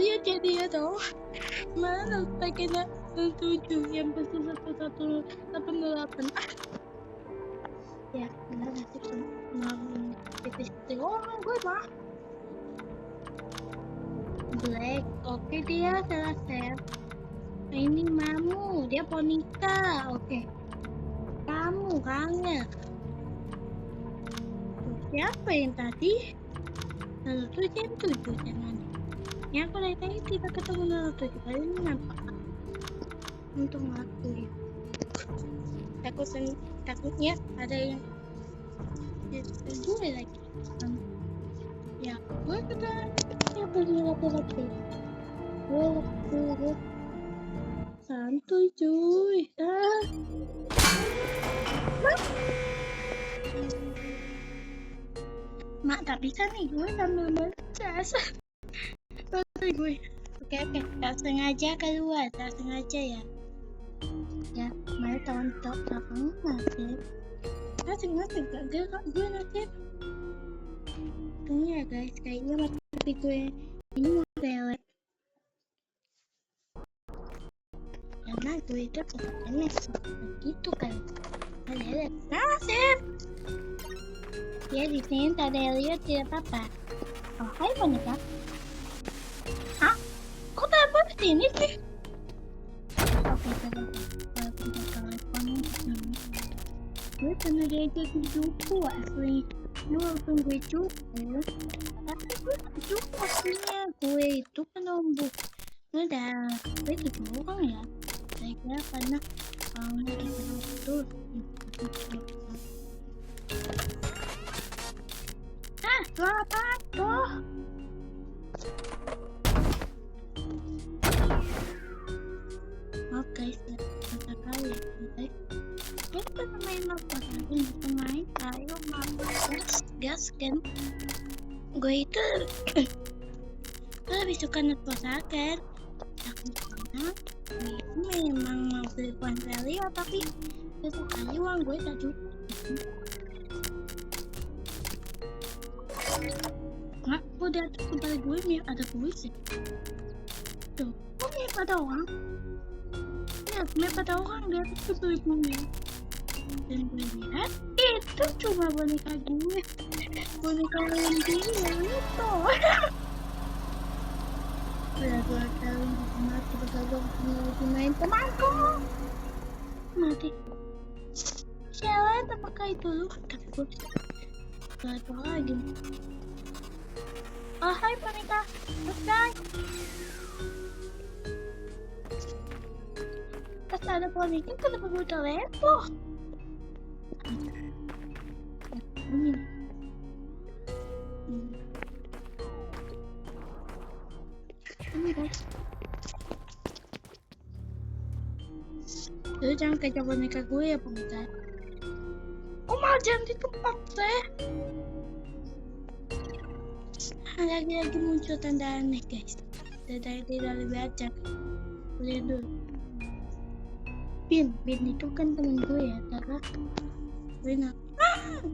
lihat ya dia dong. Mana pakai 7 yang pasti 1188. Ya, benar nasib ngomong titik orang gue mah. Black, oke dia salah save. Ini mamu, dia Ponika, oke. Kamu kangen. Siapa yang tadi? Naruto jam 7 jangan. Ya aku dari tadi tidak ketemu Naruto kali ini nampak. Untung aku ya. Takutnya ada yang gue lagi. Ya, gue kena yang berlapis-lapis. Gue santuy cuy. Mak, tapi kan nih gue sambil mencas. Gue. Oke, tak sengaja keluar, tak sengaja ya. Ya, mari tonton kamu nasib. Tak sengaja gak gue nasib. Tunggu ya guys, kayaknya mati gue ini mau delete. Karena gue itu SMS gitu kan. Ada nasib. Ya di sini tak ada lihat tidak apa-apa. Oh hai Monica. Hah? Kok telepon sini sih? Oke telepon gue pernah diajak di Juku asli. Lu walaupun gue Juku, tapi gue Juku aslinya. Gue itu penombok. Udah, gue gitu orang ya. Saya kira karena kita itu apa tuh? Oke, sekali guys. Kita main apa lagi? Kita main ayo mama gas kan? Gue itu lebih suka netposakan. Karena memang mau beli Valio tapi besok kali uang gue tak cukup. Nggak, udah kembali gue mirip ada kuis ya. Tuh, kok mirip ada orang? Ya, mirip ada orang di atas tuh beli gue. Dan gue lihat itu cuma boneka gue. Boneka yang dia itu. Udah 2 kali mati bergabung main temanku. Mati. Sialan apakah itu lu? Tapi gue gak tau lagi. Oh hai Monica, selesai. Pas ada Monica kenapa gue telepon? Ini guys. Jadi jangan kejar boneka gue ya Monica. Oh malah jangan di tempat saya. Lagi muncul tanda aneh guys. Dari tidak lebih acak. Lihat dulu. Bin itu kan temen gue ya, karena gue nak.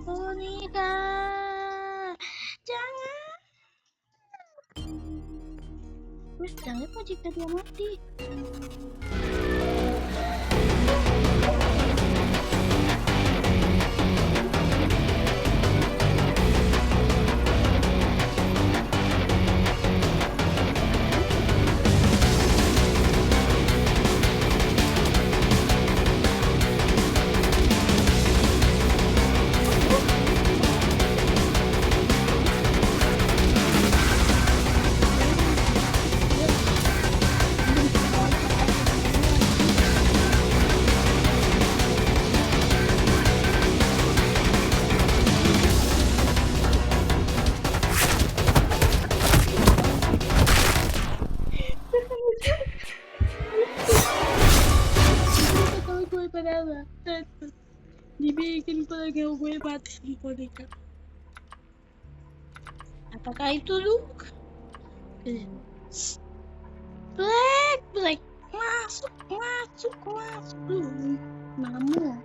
Monica, jangan. Gue telepon jika dia mati. Dibikin lagi gue mati boneka. Apakah itu Luke? Black masuk lu mamu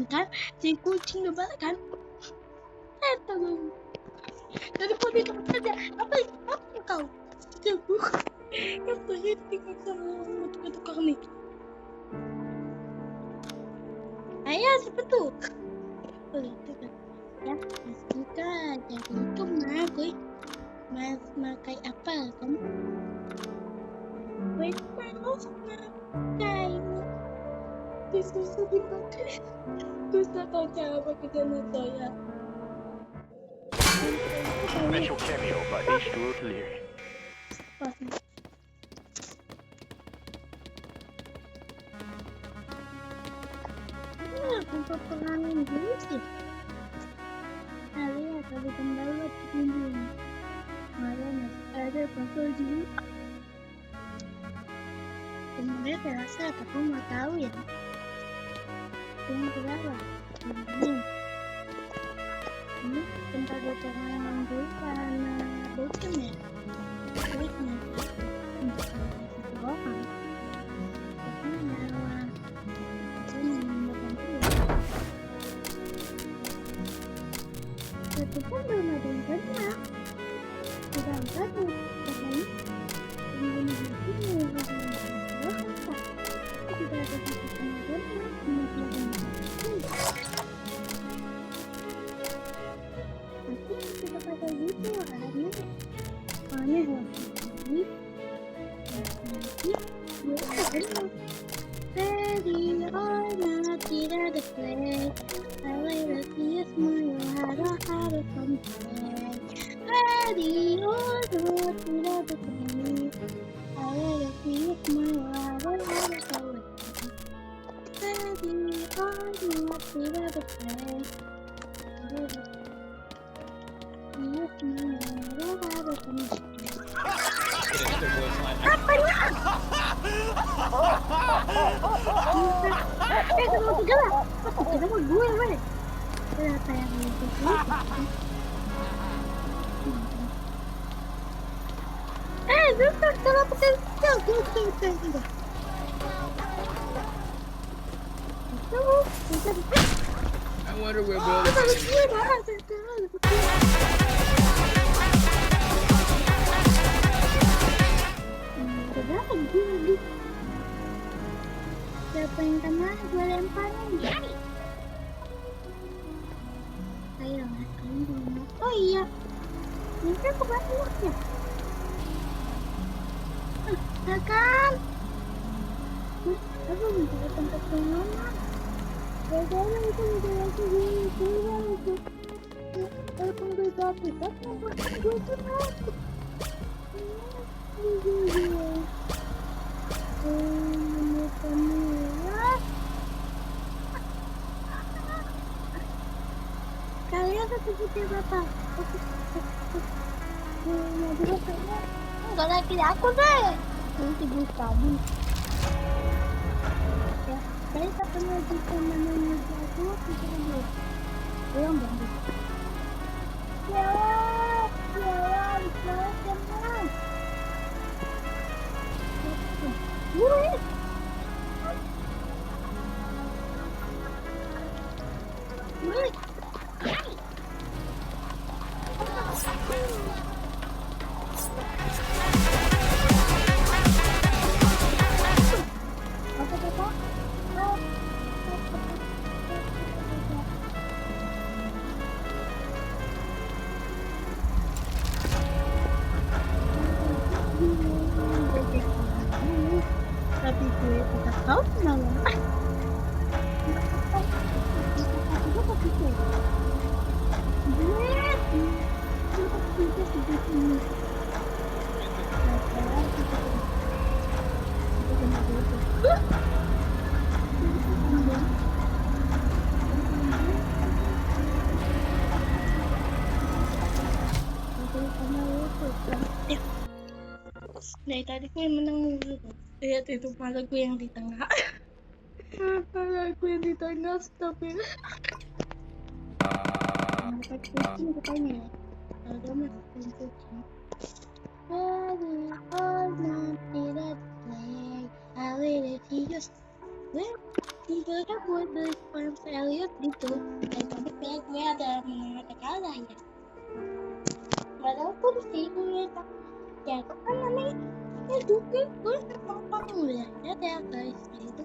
kan si kucing udah balik kan lu dari boneka kerja apa kau jago Katanya tinggal sama tukang nih. Ayo siapa tuh? Oh itu kan. Ya Mas juga jadi itu mah gue mas makai apa kamu? Gue mau makai disusu dipakai. Terus tahu cara pakai jalan saya. Special cameo by H2O Clear. Pasti. Untuk pengamen dulu sih. Lihat ada kendala begini. Malah masih ada konsol dulu. Sebenarnya saya rasa aku mau tahu ya. Ini berapa? Ini tempat pengamen dulu karena bocem ya. Terus nanti untuk orang. Tapi nyawa. Tapi kan belum ada yang pernah. Sedangkan katanya pengguna itu tidak ada satu pengaruh tapi tidak ada gitu aneh lah ini nanti dia benar ready or not tidak ada play I like to see a smile how to complain ready or not tidak ada play I like to see a smile how to complain ready or not tidak ada play kenapa segala? Aku kira mau gue, weh. Kenapa yang itu sih? Bentar, kenapa kecil? Tunggu. I wonder where Bill is. Siapa yang kena gue lemparin. Ayo kalian dulu. Oh iya, ini kan bukan enak ya. Kan aku minta ke tempat yang mana. Bagaimana itu udah lagi itu. Kalau gue tapi gue tuh kalian seperti bapak enggak lagi aku deh nanti gue kabur ya saya tak pernah bisa menemui aku kita dulu belum banget ya jangan tapi gue tidak tahu kenapa dari tadi gue menang mulu. Lihat itu malah gue yang di tengah. Malah gue yang di tengah, stop ya. Kenapa kucing katanya ya? Ada mas kucing. Tidak play. I will just well, mereka buat beli Farm Elliot gitu. Daripada kayak gue ada menang kalah ya. Walaupun sih gue tak ya, apa namanya? Aduh, gue pang-pang udah. Dadah guys. Itu